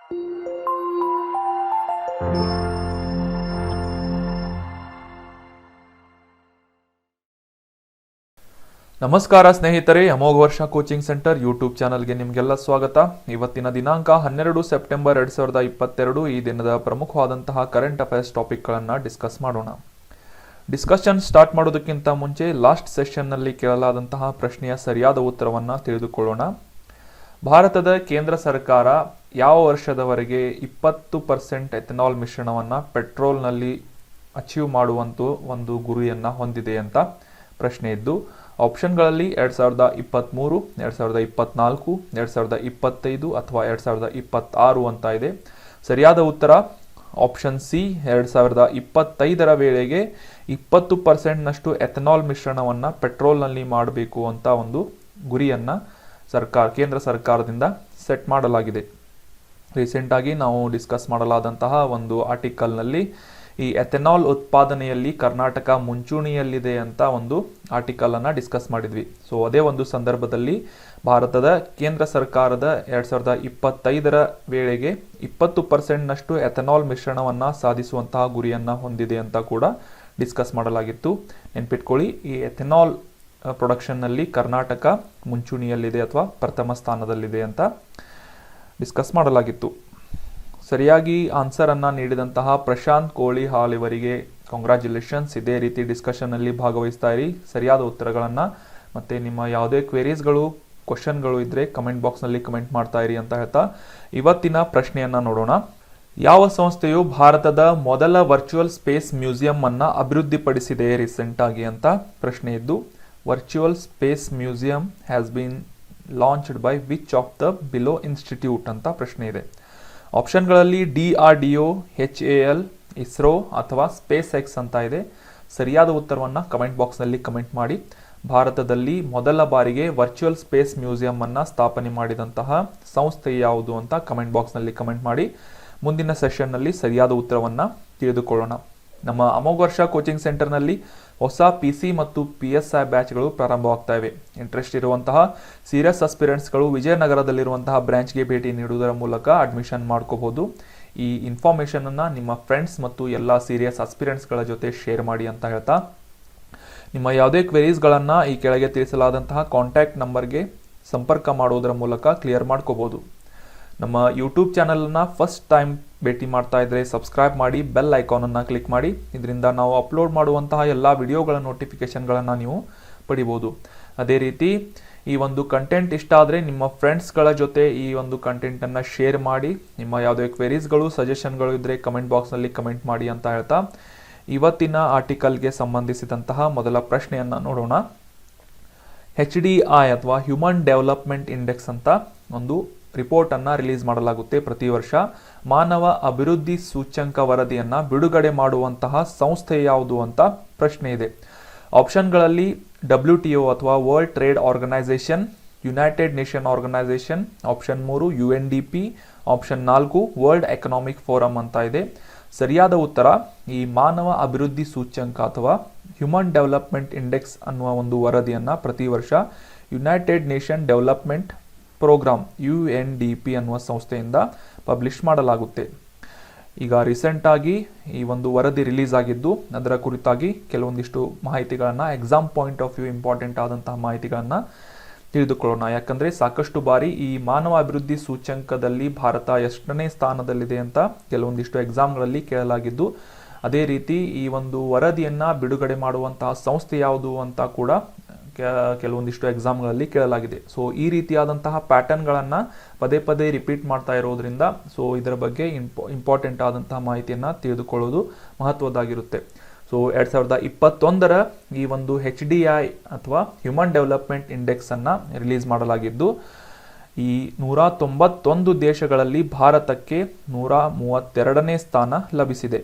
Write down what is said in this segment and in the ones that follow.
ನಮಸ್ಕಾರ ಸ್ನೇಹಿತರೆ, ಅಮೋಘ ವರ್ಷ ಕೋಚಿಂಗ್ ಸೆಂಟರ್ ಯೂಟ್ಯೂಬ್ ಚಾನಲ್ಗೆ ನಿಮಗೆಲ್ಲ ಸ್ವಾಗತ. ಇವತ್ತಿನ ದಿನಾಂಕ 12 ಸೆಪ್ಟೆಂಬರ್ 2022. ಈ ದಿನದ ಪ್ರಮುಖವಾದಂತಹ ಕರೆಂಟ್ ಅಫೇರ್ಸ್ ಟಾಪಿಕ್ಗಳನ್ನು ಡಿಸ್ಕಸ್ ಮಾಡೋಣ. ಡಿಸ್ಕಷನ್ ಸ್ಟಾರ್ಟ್ ಮಾಡೋದಕ್ಕಿಂತ ಮುಂಚೆ ಲಾಸ್ಟ್ ಸೆಷನ್ನಲ್ಲಿ ಕೇಳಲಾದಂತಹ ಪ್ರಶ್ನೆಯ ಸರಿಯಾದ ಉತ್ತರವನ್ನು ತಿಳಿದುಕೊಳ್ಳೋಣ. ಭಾರತದ ಕೇಂದ್ರ ಸರ್ಕಾರ ಯಾವ ವರ್ಷದವರೆಗೆ 20% ಎಥೆನಾಲ್ ಮಿಶ್ರಣವನ್ನು ಪೆಟ್ರೋಲ್ನಲ್ಲಿ ಅಚೀವ್ ಮಾಡುವಂಥ ಒಂದು ಗುರಿಯನ್ನು ಹೊಂದಿದೆ ಅಂತ ಪ್ರಶ್ನೆ ಇದ್ದು, ಆಪ್ಷನ್ಗಳಲ್ಲಿ 2023, 2024, 2025 ಅಥವಾ 2026 ಅಂತ ಇದೆ. ಸರಿಯಾದ ಉತ್ತರ ಆಪ್ಷನ್ ಸಿ, 2025ರ ವೇಳೆಗೆ 20%ನಷ್ಟು ಎಥೆನಾಲ್ ಮಿಶ್ರಣವನ್ನು ಪೆಟ್ರೋಲ್ನಲ್ಲಿ ಮಾಡಬೇಕು ಅಂತ ಒಂದು ಗುರಿಯನ್ನು ಕೇಂದ್ರ ಸರ್ಕಾರದಿಂದ ಸೆಟ್ ಮಾಡಲಾಗಿದೆ. ರೀಸೆಂಟಾಗಿ ನಾವು ಡಿಸ್ಕಸ್ ಮಾಡಲಾದಂತಹ ಒಂದು ಆರ್ಟಿಕಲ್ನಲ್ಲಿ ಈ ಎಥೆನಾಲ್ ಉತ್ಪಾದನೆಯಲ್ಲಿ ಕರ್ನಾಟಕ ಮುಂಚೂಣಿಯಲ್ಲಿದೆ ಅಂತ ಒಂದು ಆರ್ಟಿಕಲನ್ನು ಡಿಸ್ಕಸ್ ಮಾಡಿದ್ವಿ. ಸೊ ಅದೇ ಒಂದು ಸಂದರ್ಭದಲ್ಲಿ ಭಾರತದ ಕೇಂದ್ರ ಸರ್ಕಾರದ 2025ರ ವೇಳೆಗೆ 20%ನಷ್ಟು ಎಥೆನಾಲ್ ಮಿಶ್ರಣವನ್ನು ಸಾಧಿಸುವಂತಹ ಗುರಿಯನ್ನು ಹೊಂದಿದೆ ಅಂತ ಕೂಡ ಡಿಸ್ಕಸ್ ಮಾಡಲಾಗಿತ್ತು. ನೆನ್ಪಿಟ್ಕೊಳ್ಳಿ, ಈ ಎಥೆನಾಲ್ ಪ್ರೊಡಕ್ಷನ್ನಲ್ಲಿ ಕರ್ನಾಟಕ ಮುಂಚೂಣಿಯಲ್ಲಿದೆ ಅಥವಾ ಪ್ರಥಮ ಸ್ಥಾನದಲ್ಲಿದೆ ಅಂತ ಡಿಸ್ಕಸ್ ಮಾಡಲಾಗಿತ್ತು. ಸರಿಯಾಗಿ ಆನ್ಸರನ್ನು ನೀಡಿದಂತಹ ಪ್ರಶಾಂತ್ ಕೋಳಿ ಹಾಲ್ ಇವರಿಗೆ ಕಾಂಗ್ರ್ಯಾಚುಲೇಷನ್ಸ್. ಇದೇ ರೀತಿ ಡಿಸ್ಕಷನ್ನಲ್ಲಿ ಭಾಗವಹಿಸ್ತಾ ಇರಿ. ಸರಿಯಾದ ಉತ್ತರಗಳನ್ನು ಮತ್ತು ನಿಮ್ಮ ಯಾವುದೇ ಕ್ವೆರೀಸ್ಗಳು, ಕ್ವಶನ್ಗಳು ಇದ್ದರೆ ಕಮೆಂಟ್ ಬಾಕ್ಸ್ನಲ್ಲಿ ಕಮೆಂಟ್ ಮಾಡ್ತಾ ಇರಿ ಅಂತ ಹೇಳ್ತಾ ಇವತ್ತಿನ ಪ್ರಶ್ನೆಯನ್ನು ನೋಡೋಣ. ಯಾವ ಸಂಸ್ಥೆಯು ಭಾರತದ ಮೊದಲ ವರ್ಚುವಲ್ ಸ್ಪೇಸ್ ಮ್ಯೂಸಿಯಂ ಅನ್ನು ಅಭಿವೃದ್ಧಿಪಡಿಸಿದೆ ರೀಸೆಂಟಾಗಿ ಅಂತ ಪ್ರಶ್ನೆ ಇದ್ದು, virtual space museum has been launched by which of the below institute ಅಂತ ಪ್ರಶ್ನೆ ಇದೆ. ಆಪ್ಷನ್ಗಳಲ್ಲಿ DRDO, HAL, ಇಸ್ರೋ ಅಥವಾ ಸ್ಪೇಸ್ ಎಕ್ಸ್ ಅಂತ ಇದೆ. ಸರಿಯಾದ ಉತ್ತರವನ್ನು ಕಮೆಂಟ್ ಬಾಕ್ಸ್ನಲ್ಲಿ ಕಮೆಂಟ್ ಮಾಡಿ. ಭಾರತದಲ್ಲಿ ಮೊದಲ ಬಾರಿಗೆ ವರ್ಚುವಲ್ ಸ್ಪೇಸ್ ಮ್ಯೂಸಿಯಂ ಅನ್ನು ಸ್ಥಾಪನೆ ಮಾಡಿದಂತಹ ಸಂಸ್ಥೆ ಯಾವುದು ಅಂತ ಕಮೆಂಟ್ ಬಾಕ್ಸ್ನಲ್ಲಿ ಕಮೆಂಟ್ ಮಾಡಿ. ಮುಂದಿನ ಸೆಷನ್ನಲ್ಲಿ ಸರಿಯಾದ ಉತ್ತರವನ್ನು ತಿಳಿದುಕೊಳ್ಳೋಣ. ನಮ್ಮ ಅಮೋಘ ವರ್ಷ ಕೋಚಿಂಗ್ ಸೆಂಟರ್ನಲ್ಲಿ ಹೊಸ PC ಮತ್ತು PSI ಬ್ಯಾಚ್ಗಳು ಪ್ರಾರಂಭವಾಗ್ತಾ ಇವೆ. ಇಂಟ್ರೆಸ್ಟ್ ಇರುವಂತಹ ಸೀರಿಯಸ್ ಅಸ್ಪಿರೆಂಟ್ಸ್ಗಳು ವಿಜಯನಗರದಲ್ಲಿರುವಂತಹ ಬ್ರಾಂಚ್ಗೆ ಭೇಟಿ ನೀಡುವುದರ ಮೂಲಕ ಅಡ್ಮಿಷನ್ ಮಾಡ್ಕೋಬಹುದು. ಈ ಇನ್ಫಾರ್ಮೇಷನನ್ನು ನಿಮ್ಮ ಫ್ರೆಂಡ್ಸ್ ಮತ್ತು ಎಲ್ಲ ಸೀರಿಯಸ್ ಅಸ್ಪಿರೆಂಟ್ಸ್ಗಳ ಜೊತೆ ಶೇರ್ ಮಾಡಿ ಅಂತ ಹೇಳ್ತಾ, ನಿಮ್ಮ ಯಾವುದೇ ಕ್ವೆರೀಸ್ಗಳನ್ನು ಈ ಕೆಳಗೆ ತಿಳಿಸಲಾದಂತಹ ಕಾಂಟ್ಯಾಕ್ಟ್ ನಂಬರ್ಗೆ ಸಂಪರ್ಕ ಮಾಡುವುದರ ಮೂಲಕ ಕ್ಲಿಯರ್ ಮಾಡ್ಕೋಬಹುದು. ನಮ್ಮ ಯೂಟ್ಯೂಬ್ ಚಾನಲನ್ನು ಫಸ್ಟ್ ಟೈಮ್ ಭೇಟಿ ಮಾಡ್ತಾ ಇದ್ದರೆ ಸಬ್ಸ್ಕ್ರೈಬ್ ಮಾಡಿ, ಬೆಲ್ ಐಕಾನನ್ನು ಕ್ಲಿಕ್ ಮಾಡಿ. ಇದರಿಂದ ನಾವು ಅಪ್ಲೋಡ್ ಮಾಡುವಂತಹ ಎಲ್ಲ ವಿಡಿಯೋಗಳ ನೋಟಿಫಿಕೇಷನ್ಗಳನ್ನು ನೀವು ಪಡಿಬೋದು. ಅದೇ ರೀತಿ ಈ ಒಂದು ಕಂಟೆಂಟ್ ಇಷ್ಟ ಆದರೆ ನಿಮ್ಮ ಫ್ರೆಂಡ್ಸ್ಗಳ ಜೊತೆ ಈ ಒಂದು ಕಂಟೆಂಟನ್ನು ಶೇರ್ ಮಾಡಿ. ನಿಮ್ಮ ಯಾವುದೇ ಕ್ವೆರೀಸ್ಗಳು, ಸಜೆಷನ್ಗಳು ಇದ್ದರೆ ಕಮೆಂಟ್ ಬಾಕ್ಸ್ನಲ್ಲಿ ಕಮೆಂಟ್ ಮಾಡಿ ಅಂತ ಹೇಳ್ತಾ ಇವತ್ತಿನ ಆರ್ಟಿಕಲ್ಗೆ ಸಂಬಂಧಿಸಿದಂತಹ ಮೊದಲ ಪ್ರಶ್ನೆಯನ್ನು ನೋಡೋಣ. HDI ಅಥವಾ ಹ್ಯೂಮನ್ ಡೆವಲಪ್ಮೆಂಟ್ ಇಂಡೆಕ್ಸ್ ಅಂತ ಒಂದು ರಿಪೋರ್ಟನ್ನು ರಿಲೀಸ್ ಮಾಡಲಾಗುತ್ತೆ ಪ್ರತಿ ವರ್ಷ. ಮಾನವ ಅಭಿವೃದ್ಧಿ ಸೂಚ್ಯಂಕ ವರದಿಯನ್ನು ಬಿಡುಗಡೆ ಮಾಡುವಂತಹ ಸಂಸ್ಥೆ ಯಾವುದು ಅಂತ ಪ್ರಶ್ನೆ ಇದೆ. ಆಪ್ಷನ್ಗಳಲ್ಲಿ WTO ಅಥವಾ world trade organisation, united nation organisation, option 3 UNDP, option 4 world economic forum ಅಂತ ಇದೆ. ಸರಿಯಾದ ಉತ್ತರ ಈ ಮಾನವ ಅಭಿವೃದ್ಧಿ ಸೂಚ್ಯಂಕ ಅಥವಾ ಹ್ಯೂಮನ್ ಡೆವಲಪ್ಮೆಂಟ್ ಇಂಡೆಕ್ಸ್ ಅನ್ನುವ ಒಂದು ವರದಿಯನ್ನು ಪ್ರತಿ ವರ್ಷ united nation development program UNDP ಅನ್ನುವ ಸಂಸ್ಥೆಯಿಂದ ಪಬ್ಲಿಷ್ ಮಾಡಲಾಗುತ್ತೆ. ಈಗ ರೀಸೆಂಟಾಗಿ ಈ ಒಂದು ವರದಿ ರಿಲೀಸ್ ಆಗಿದ್ದು, ಅದರ ಕುರಿತಾಗಿ ಕೆಲವೊಂದಿಷ್ಟು ಮಾಹಿತಿಗಳನ್ನು, exam point of view important ಆದಂತಹ ಮಾಹಿತಿಗಳನ್ನು ತಿಳಿದುಕೊಳ್ಳೋಣ. ಯಾಕಂದರೆ ಸಾಕಷ್ಟು ಬಾರಿ ಈ ಮಾನವ ಅಭಿವೃದ್ಧಿ ಸೂಚ್ಯಂಕದಲ್ಲಿ ಭಾರತ ಎಷ್ಟನೇ ಸ್ಥಾನದಲ್ಲಿದೆ ಅಂತ ಕೆಲವೊಂದಿಷ್ಟು ಎಕ್ಸಾಮ್ಗಳಲ್ಲಿ ಕೇಳಲಾಗಿದ್ದು, ಅದೇ ರೀತಿ ಈ ಒಂದು ವರದಿಯನ್ನು ಬಿಡುಗಡೆ ಮಾಡುವಂತಹ ಸಂಸ್ಥೆ ಯಾವುದು ಅಂತ ಕೂಡ ಕೆಲವೊಂದಿಷ್ಟು ಎಕ್ಸಾಮ್ಗಳಲ್ಲಿ ಕೇಳಲಾಗಿದೆ. ಸೊ ಈ ರೀತಿಯಾದಂತಹ ಪ್ಯಾಟರ್ನ್ಗಳನ್ನು ಪದೇ ಪದೇ ರಿಪೀಟ್ ಮಾಡ್ತಾ ಇರೋದ್ರಿಂದ ಸೊ ಇದರ ಬಗ್ಗೆ ಇಂಪಾರ್ಟೆಂಟ್ ಆದಂತಹ ಮಾಹಿತಿಯನ್ನು ತಿಳಿದುಕೊಳ್ಳೋದು ಮಹತ್ವದ್ದಾಗಿರುತ್ತೆ. ಸೊ 2021ರ ಈ ಒಂದು HDI ಅಥವಾ ಹ್ಯೂಮನ್ ಡೆವಲಪ್ಮೆಂಟ್ ಇಂಡೆಕ್ಸನ್ನು ರಿಲೀಸ್ ಮಾಡಲಾಗಿದ್ದು, ಈ 191 ದೇಶಗಳಲ್ಲಿ ಭಾರತಕ್ಕೆ 132ನೇ ಸ್ಥಾನ ಲಭಿಸಿದೆ.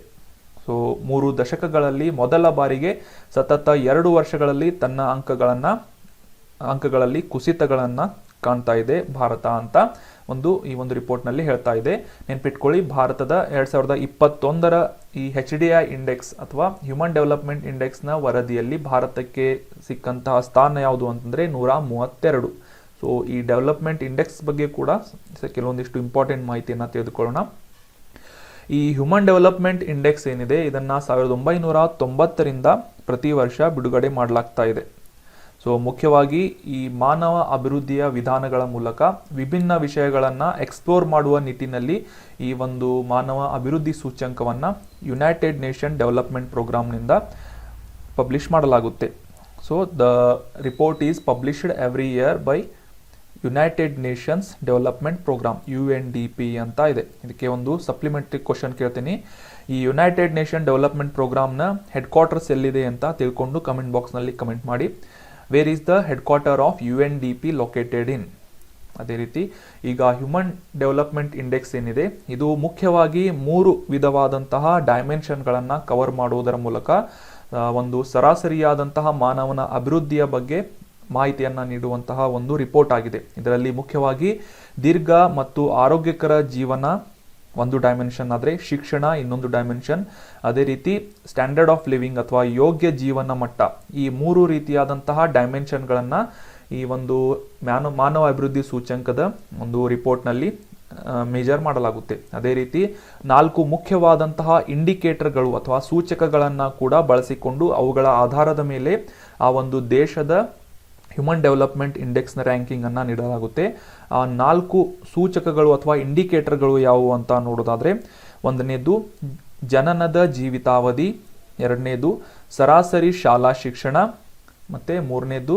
ಸೊ 3 ದಶಕಗಳಲ್ಲಿ ಮೊದಲ ಬಾರಿಗೆ ಸತತ 2 ವರ್ಷಗಳಲ್ಲಿ ತನ್ನ ಅಂಕಗಳಲ್ಲಿ ಕುಸಿತಗಳನ್ನು ಕಾಣ್ತಾ ಇದೆ ಭಾರತ ಅಂತ ಈ ಒಂದು ರಿಪೋರ್ಟ್ನಲ್ಲಿ ಹೇಳ್ತಾ ಇದೆ. ನೆನ್ಪಿಟ್ಕೊಳ್ಳಿ, ಭಾರತದ 2021ರ ಈ HDI ಇಂಡೆಕ್ಸ್ ಅಥವಾ ಹ್ಯೂಮನ್ ಡೆವಲಪ್ಮೆಂಟ್ ಇಂಡೆಕ್ಸ್ನ ವರದಿಯಲ್ಲಿ ಭಾರತಕ್ಕೆ ಸಿಕ್ಕಂತಹ ಸ್ಥಾನ ಯಾವುದು ಅಂತಂದರೆ 132. ಸೊ ಈ ಡೆವಲಪ್ಮೆಂಟ್ ಇಂಡೆಕ್ಸ್ ಬಗ್ಗೆ ಕೂಡ ಕೆಲವೊಂದಿಷ್ಟು ಇಂಪಾರ್ಟೆಂಟ್ ಮಾಹಿತಿಯನ್ನು ತೆಗೆದುಕೊಳ್ಳೋಣ. ಈ ಹ್ಯೂಮನ್ ಡೆವಲಪ್ಮೆಂಟ್ ಇಂಡೆಕ್ಸ್ ಏನಿದೆ ಇದನ್ನು 1990ರಿಂದ ಪ್ರತಿ ವರ್ಷ ಬಿಡುಗಡೆ ಮಾಡಲಾಗ್ತಾ ಇದೆ. ಸೊ ಮುಖ್ಯವಾಗಿ ಈ ಮಾನವ ಅಭಿವೃದ್ಧಿಯ ವಿಧಾನಗಳ ಮೂಲಕ ವಿಭಿನ್ನ ವಿಷಯಗಳನ್ನು ಎಕ್ಸ್ಪ್ಲೋರ್ ಮಾಡುವ ನಿಟ್ಟಿನಲ್ಲಿ ಈ ಒಂದು ಮಾನವ ಅಭಿವೃದ್ಧಿ ಸೂಚ್ಯಂಕವನ್ನು ಯುನೈಟೆಡ್ ನೇಷನ್ ಡೆವಲಪ್ಮೆಂಟ್ ಪ್ರೋಗ್ರಾಮ್ನಿಂದ ಪಬ್ಲಿಷ್ ಮಾಡಲಾಗುತ್ತೆ. So the report is published every year by United Nations Development program UNDP ಅಂತ ಇದೆ. ಇದಕ್ಕೆ ಒಂದು ಸಪ್ಲಿಮೆಂಟರಿ ಕ್ವಶನ್ ಕೇಳ್ತೀನಿ. ಈ ಯುನೈಟೆಡ್ ನೇಷನ್ ಡೆವಲಪ್ಮೆಂಟ್ ಪ್ರೋಗ್ರಾಮ್ನ ಹೆಡ್ ಕ್ವಾರ್ಟರ್ಸ್ ಎಲ್ಲಿದೆ ಅಂತ ತಿಳ್ಕೊಂಡು ಕಮೆಂಟ್ ಬಾಕ್ಸ್ನಲ್ಲಿ ಕಮೆಂಟ್ ಮಾಡಿ. Where is the headquarter of UNDP located in? ಅದೇ ರೀತಿ ಈಗ ಹ್ಯೂಮನ್ ಡೆವಲಪ್ಮೆಂಟ್ ಇಂಡೆಕ್ಸ್ ಏನಿದೆ ಇದು ಮುಖ್ಯವಾಗಿ 3 ವಿಧವಾದಂತಹ ಡೈಮೆನ್ಷನ್ಗಳನ್ನು ಕವರ್ ಮಾಡುವುದರ ಮೂಲಕ ಒಂದು ಸರಾಸರಿಯಾದಂತಹ ಮಾನವನ ಅಭಿವೃದ್ಧಿಯ ಬಗ್ಗೆ ಮಾಹಿತಿಯನ್ನು ನೀಡುವಂತಹ ಒಂದು ರಿಪೋರ್ಟ್ ಆಗಿದೆ. ಇದರಲ್ಲಿ ಮುಖ್ಯವಾಗಿ ದೀರ್ಘ ಮತ್ತು ಆರೋಗ್ಯಕರ ಜೀವನ ಒಂದು ಡೈಮೆನ್ಷನ್ ಆದರೆ ಶಿಕ್ಷಣ ಇನ್ನೊಂದು ಡೈಮೆನ್ಷನ್, ಅದೇ ರೀತಿ ಸ್ಟ್ಯಾಂಡರ್ಡ್ ಆಫ್ ಲಿವಿಂಗ್ ಅಥವಾ ಯೋಗ್ಯ ಜೀವನ ಮಟ್ಟ, ಈ 3 ರೀತಿಯಾದಂತಹ ಡೈಮೆನ್ಷನ್ಗಳನ್ನು ಈ ಒಂದು ಮಾನವ ಅಭಿವೃದ್ಧಿ ಸೂಚ್ಯಂಕದ ಒಂದು ರಿಪೋರ್ಟ್ನಲ್ಲಿ ಮೇಜರ್ ಮಾಡಲಾಗುತ್ತೆ. ಅದೇ ರೀತಿ 4 ಮುಖ್ಯವಾದಂತಹ ಇಂಡಿಕೇಟರ್ಗಳು ಅಥವಾ ಸೂಚಕಗಳನ್ನು ಕೂಡ ಬಳಸಿಕೊಂಡು ಅವುಗಳ ಆಧಾರದ ಮೇಲೆ ಆ ಒಂದು ದೇಶದ ಹ್ಯೂಮನ್ ಡೆವಲಪ್ಮೆಂಟ್ ಇಂಡೆಕ್ಸ್ನ ರ್ಯಾಂಕಿಂಗನ್ನು ನೀಡಲಾಗುತ್ತೆ. ಆ 4 ಸೂಚಕಗಳು ಅಥವಾ ಇಂಡಿಕೇಟರ್ಗಳು ಯಾವುವು ಅಂತ ನೋಡೋದಾದರೆ, ಒಂದನೇದು ಜನನದ ಜೀವಿತಾವಧಿ, ಎರಡನೇದು ಸರಾಸರಿ ಶಾಲಾ ಶಿಕ್ಷಣ, ಮತ್ತು ಮೂರನೇದು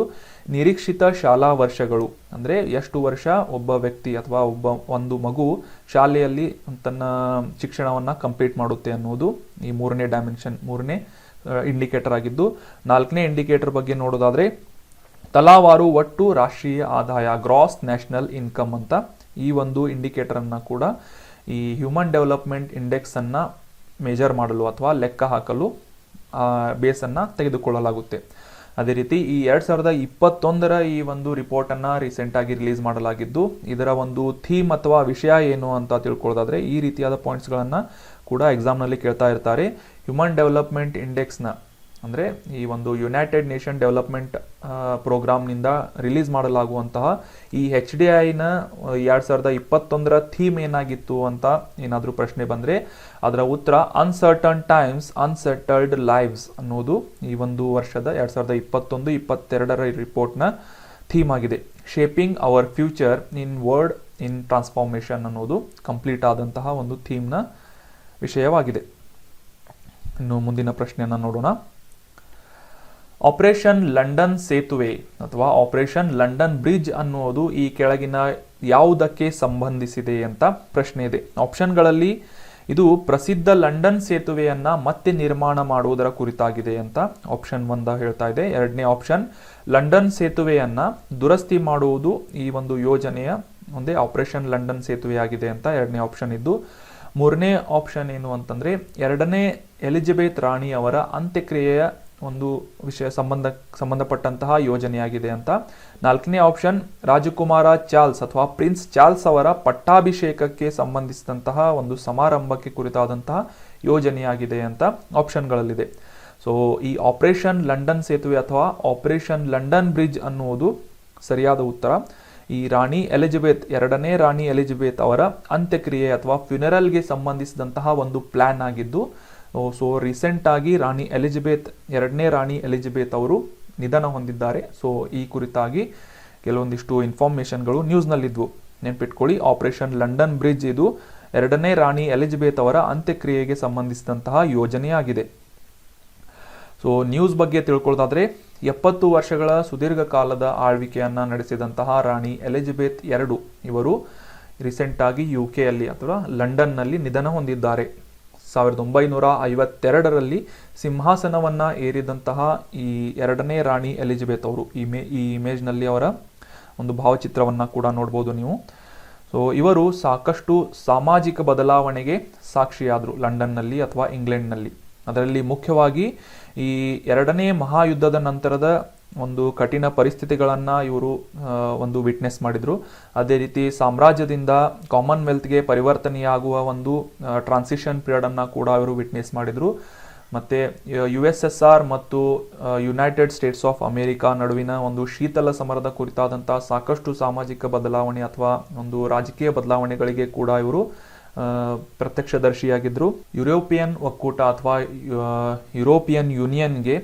ನಿರೀಕ್ಷಿತ ಶಾಲಾ ವರ್ಷಗಳು, ಅಂದರೆ ಎಷ್ಟು ವರ್ಷ ಒಬ್ಬ ವ್ಯಕ್ತಿ ಅಥವಾ ಒಂದು ಮಗು ಶಾಲೆಯಲ್ಲಿ ತನ್ನ ಶಿಕ್ಷಣವನ್ನು ಕಂಪ್ಲೀಟ್ ಮಾಡುತ್ತೆ ಅನ್ನೋದು ಈ 3ನೇ ಡೈಮೆನ್ಷನ್, 3ನೇ ಇಂಡಿಕೇಟರ್ ಆಗಿದ್ದು. 4ನೇ ಇಂಡಿಕೇಟರ್ ಬಗ್ಗೆ ನೋಡೋದಾದರೆ ತಲಾವಾರು ಒಟ್ಟು ರಾಷ್ಟ್ರೀಯ ಆದಾಯ, ಗ್ರಾಸ್ ನ್ಯಾಷನಲ್ ಇನ್ಕಮ್ ಅಂತ ಈ ಒಂದು ಇಂಡಿಕೇಟರನ್ನು ಕೂಡ ಈ ಹ್ಯೂಮನ್ ಡೆವಲಪ್ಮೆಂಟ್ ಇಂಡೆಕ್ಸನ್ನು ಮೇಜರ್ ಮಾಡಲು ಅಥವಾ ಲೆಕ್ಕ ಹಾಕಲು ಬೇಸನ್ನು ತೆಗೆದುಕೊಳ್ಳಲಾಗುತ್ತೆ. ಅದೇ ರೀತಿ ಈ 2021ರ ಈ ಒಂದು ರಿಪೋರ್ಟನ್ನು ರೀಸೆಂಟಾಗಿ ರಿಲೀಸ್ ಮಾಡಲಾಗಿದ್ದು, ಇದರ ಒಂದು ಥೀಮ್ ಅಥವಾ ವಿಷಯ ಏನು ಅಂತ ತಿಳ್ಕೊಳ್ಳೋದಾದರೆ ಈ ರೀತಿಯಾದ ಪಾಯಿಂಟ್ಸ್ಗಳನ್ನು ಕೂಡ ಎಕ್ಸಾಮ್ನಲ್ಲಿ ಕೇಳ್ತಾ ಇರ್ತಾರೆ. ಹ್ಯೂಮನ್ ಡೆವಲಪ್ಮೆಂಟ್ ಇಂಡೆಕ್ಸ್ನ ಅಂದರೆ ಈ ಒಂದು ಯುನೈಟೆಡ್ ನೇಷನ್ ಡೆವಲಪ್ಮೆಂಟ್ ಪ್ರೋಗ್ರಾಮ್ನಿಂದ ರಿಲೀಸ್ ಮಾಡಲಾಗುವಂತಹ ಈ HDIನ 2021ರ ಥೀಮ್ ಏನಾಗಿತ್ತು ಅಂತ ಏನಾದರೂ ಪ್ರಶ್ನೆ ಬಂದರೆ ಅದರ ಉತ್ತರ ಅನ್ಸರ್ಟನ್ ಟೈಮ್ಸ್ ಅನ್ಸೆಟಲ್ಡ್ ಲೈವ್ಸ್ ಅನ್ನೋದು ಈ ಒಂದು ವರ್ಷದ 2021-22ರ ರಿಪೋರ್ಟ್ನ ಥೀಮ್ ಆಗಿದೆ. Shaping our future in world in transformation ಅನ್ನೋದು ಕಂಪ್ಲೀಟ್ ಆದಂತಹ ಒಂದು ಥೀಮ್ನ ವಿಷಯವಾಗಿದೆ. ಇನ್ನು ಮುಂದಿನ ಪ್ರಶ್ನೆಯನ್ನು ನೋಡೋಣ. ಆಪರೇಷನ್ ಲಂಡನ್ ಸೇತುವೆ ಅಥವಾ ಆಪರೇಷನ್ ಲಂಡನ್ ಬ್ರಿಡ್ಜ್ ಅನ್ನುವುದು ಈ ಕೆಳಗಿನ ಯಾವುದಕ್ಕೆ ಸಂಬಂಧಿಸಿದೆ ಅಂತ ಪ್ರಶ್ನೆ ಇದೆ. ಆಪ್ಷನ್ಗಳಲ್ಲಿ ಇದು ಪ್ರಸಿದ್ಧ ಲಂಡನ್ ಸೇತುವೆಯನ್ನು ಮತ್ತೆ ನಿರ್ಮಾಣ ಮಾಡುವುದರ ಕುರಿತಾಗಿದೆ ಅಂತ ಆಪ್ಷನ್ 1 ಹೇಳ್ತಾ ಇದೆ. ಎರಡನೇ ಆಪ್ಷನ್ ಲಂಡನ್ ಸೇತುವೆಯನ್ನು ದುರಸ್ತಿ ಮಾಡುವುದು ಈ ಒಂದು ಯೋಜನೆಯ ಒಂದೇ ಆಪರೇಷನ್ ಲಂಡನ್ ಸೇತುವೆ ಆಗಿದೆ ಅಂತ ಎರಡನೇ ಆಪ್ಷನ್ ಇದ್ದು, ಮೂರನೇ ಆಪ್ಷನ್ ಏನು ಅಂತಂದರೆ 2ನೇ ಎಲಿಜಬೆತ್ ರಾಣಿ ಅವರ ಅಂತ್ಯಕ್ರಿಯೆಯ ಒಂದು ವಿಷಯ ಸಂಬಂಧಪಟ್ಟಂತಹ ಯೋಜನೆಯಾಗಿದೆ ಅಂತ. 4ನೇ ಆಪ್ಷನ್ ರಾಜಕುಮಾರ ಚಾರ್ಲ್ಸ್ ಅಥವಾ ಪ್ರಿನ್ಸ್ ಚಾರ್ಲ್ಸ್ ಅವರ ಪಟ್ಟಾಭಿಷೇಕಕ್ಕೆ ಸಂಬಂಧಿಸಿದಂತಹ ಒಂದು ಸಮಾರಂಭಕ್ಕೆ ಕುರಿತಾದಂತಹ ಯೋಜನೆಯಾಗಿದೆ ಅಂತ ಆಪ್ಷನ್ಗಳಲ್ಲಿದೆ. ಸೊ ಈ ಆಪರೇಷನ್ ಲಂಡನ್ ಸೇತುವೆ ಅಥವಾ ಆಪರೇಷನ್ ಲಂಡನ್ ಬ್ರಿಡ್ಜ್ ಅನ್ನುವುದು ಸರಿಯಾದ ಉತ್ತರ. ಈ ರಾಣಿ ಎಲಿಜಬೆತ್ 2ನೇ ರಾಣಿ ಎಲಿಜಬೆತ್ ಅವರ ಅಂತ್ಯಕ್ರಿಯೆ ಅಥವಾ ಫ್ಯುನರಲ್ಗೆ ಸಂಬಂಧಿಸಿದಂತಹ ಒಂದು ಪ್ಲಾನ್ ಆಗಿದ್ದು, ಸೊ ರೀಸೆಂಟಾಗಿ ರಾಣಿ ಎಲಿಜಬೆತ್ 2ನೇ ರಾಣಿ ಎಲಿಜಬೆತ್ ಅವರು ನಿಧನ ಹೊಂದಿದ್ದಾರೆ. ಸೊ ಈ ಕುರಿತಾಗಿ ಕೆಲವೊಂದಿಷ್ಟು ಇನ್ಫಾರ್ಮೇಷನ್ಗಳು ನ್ಯೂಸ್ನಲ್ಲಿದ್ವು, ನೆನ್ಪಿಟ್ಕೊಳ್ಳಿ. ಆಪರೇಷನ್ ಲಂಡನ್ ಬ್ರಿಡ್ಜ್ ಇದು 2ನೇ ರಾಣಿ ಎಲಿಜಬೆತ್ ಅವರ ಅಂತ್ಯಕ್ರಿಯೆಗೆ ಸಂಬಂಧಿಸಿದಂತಹ ಯೋಜನೆಯಾಗಿದೆ. ಸೊ ನ್ಯೂಸ್ ಬಗ್ಗೆ ತಿಳ್ಕೊಳ್ಳೋದಾದರೆ 70 ವರ್ಷಗಳ ಸುದೀರ್ಘ ಕಾಲದ ಆಳ್ವಿಕೆಯನ್ನು ನಡೆಸಿದಂತಹ ರಾಣಿ ಎಲಿಜಬೆತ್ 2 ಇವರು ರೀಸೆಂಟಾಗಿ UK ಅಥವಾ ಲಂಡನ್ನಲ್ಲಿ ನಿಧನ ಹೊಂದಿದ್ದಾರೆ. 1952ರಲ್ಲಿ ಸಿಂಹಾಸನವನ್ನು ಏರಿದಂತಹ ಈ 2ನೇ ರಾಣಿ ಎಲಿಜಬೆತ್ ಅವರು ಈ ಇಮೇಜ್ನಲ್ಲಿ ಅವರ ಒಂದು ಭಾವಚಿತ್ರವನ್ನು ಕೂಡ ನೋಡ್ಬೋದು ನೀವು. ಸೊ ಇವರು ಸಾಕಷ್ಟು ಸಾಮಾಜಿಕ ಬದಲಾವಣೆಗೆ ಸಾಕ್ಷಿಯಾದರು ಲಂಡನ್ನಲ್ಲಿ ಅಥವಾ ಇಂಗ್ಲೆಂಡ್ನಲ್ಲಿ. ಅದರಲ್ಲಿ ಮುಖ್ಯವಾಗಿ ಈ 2ನೇ ಮಹಾಯುದ್ಧದ ನಂತರದ ಒಂದು ಕಠಿಣ ಪರಿಸ್ಥಿತಿಗಳನ್ನು ಇವರು ಒಂದು ವಿಟ್ನೆಸ್ ಮಾಡಿದರು. ಅದೇ ರೀತಿ ಸಾಮ್ರಾಜ್ಯದಿಂದ ಕಾಮನ್ವೆಲ್ತ್ಗೆ ಪರಿವರ್ತನೆಯಾಗುವ ಒಂದು ಟ್ರಾನ್ಸಿಷನ್ ಪೀರಿಯಡನ್ನು ಕೂಡ ಇವರು ವಿಟ್ನೆಸ್ ಮಾಡಿದರು. ಮತ್ತು USSR ಮತ್ತು ಯುನೈಟೆಡ್ ಸ್ಟೇಟ್ಸ್ ಆಫ್ ಅಮೇರಿಕಾ ನಡುವಿನ ಒಂದು ಶೀತಲ ಸಮರದ ಕುರಿತಾದಂಥ ಸಾಕಷ್ಟು ಸಾಮಾಜಿಕ ಬದಲಾವಣೆ ಅಥವಾ ಒಂದು ರಾಜಕೀಯ ಬದಲಾವಣೆಗಳಿಗೆ ಕೂಡ ಇವರು ಪ್ರತ್ಯಕ್ಷದರ್ಶಿಯಾಗಿದ್ದರು. ಯುರೋಪಿಯನ್ ಒಕ್ಕೂಟ ಅಥವಾ ಯುರೋಪಿಯನ್ ಯೂನಿಯನ್ಗೆ